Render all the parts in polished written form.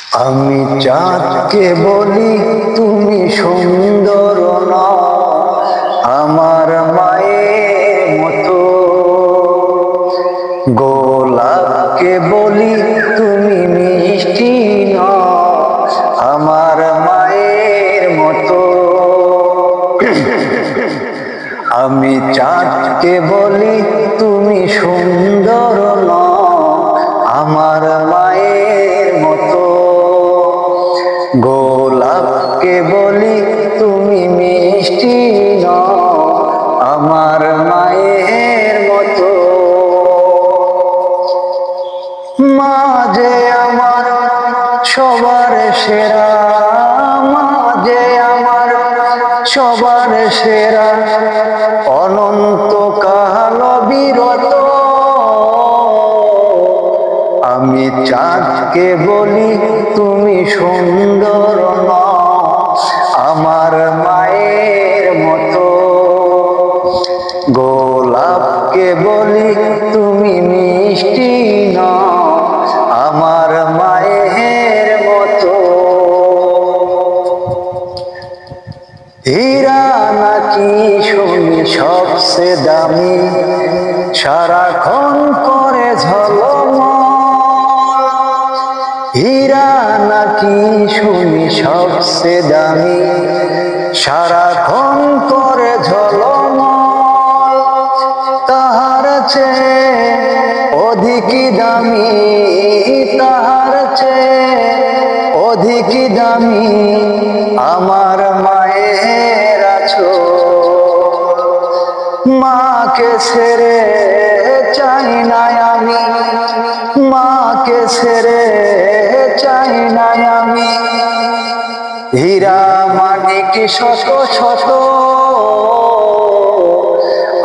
আমি চাঁদকে বলি তুমি সুন্দর নও, আমার মায়ের মতো। গোলাপকে বলি তুমি মিষ্টি নও, আমার মায়ের মতো। আমি চাঁদকে বলি তুমি সুন্দর নও, আমার মায়ের মতো। গোলাপকে বলি তুমি মিষ্টি নও, আমার মায়ের মতো। মা যে আমার সবার সেরা, মা যে আমার সবার সেরা, অনন্তকাল বিরত। আমি চাঁদকে বলি তুমি সুন্দর নও, আমার মায়ের মতো। গোলাপকে বলি তুমি মিষ্টি নও, আমার মায়ের মতো। হীরা নাকি শুনি সবচেয়ে দামি, সারাক্ষণ করে ঝলমল। হীরা নাকি শুনি সবচেয়ে দামি, সারাক্ষণ করে ঝলমল। তাহার চেয়ে অধিক দামি, তাহার চেয়ে অধিক দামি আমার মায়ের আঁচল। মাকে ছেড়ে চাই না আমি, মাকে ছেড়ে চাই না আমি। হীরা মানিক শত শত,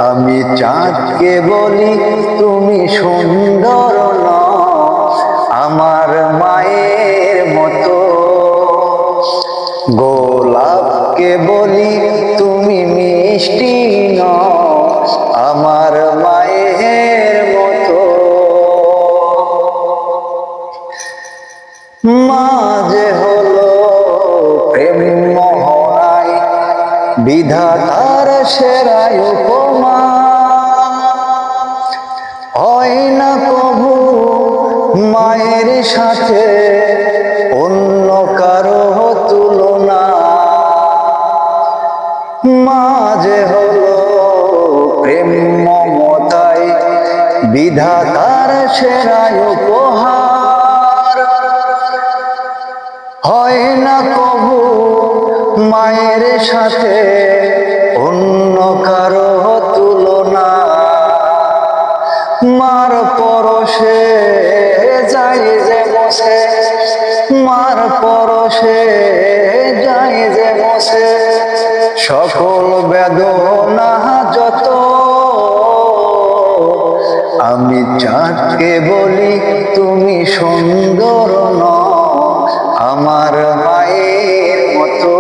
আমি চাঁদকে বলি তুমি সুন্দর নও, আমার মায়ের মতো। গোলাপকে বলি তুমি মিষ্টি নও, আমার মায়ের মতো। মা যে হলো প্রেম মোহনায় বিধাতার সেরাই উপমা। হয় না কভু মায়ের সাথে অন্য কারো তুলনা। মা যে হলো প্রেম মমতায় বিধাতার সেরাই উপহার। হয় না কভু মায়ের সাথে অন্য কারো তুলনা। মার পরশে যাই যে বসে, মার পরশে যাই যে বসে, সকল বেদনা যত। আমি চাঁদকে বলি তুমি সুন্দর নও, আমার মায়ের মতো।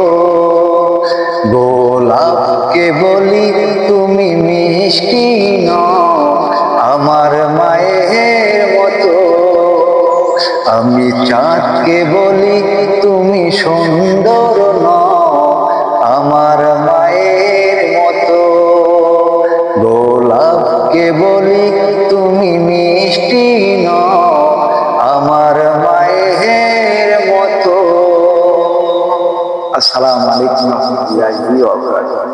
গোলাপকে বলি তুমি মিষ্টি নও, আমার মায়ের মতো। আমি চাঁদকে বলি তুমি সুন্দর নও, আমার মায়ের মতো। গোলাপকে বলি তুমি মিষ্টি নও, আমার মায়ের মতো। আসসালামু আলাইকুম ওয়া রাহমাতুল্লাহি ওয়া বারাকাতুহু।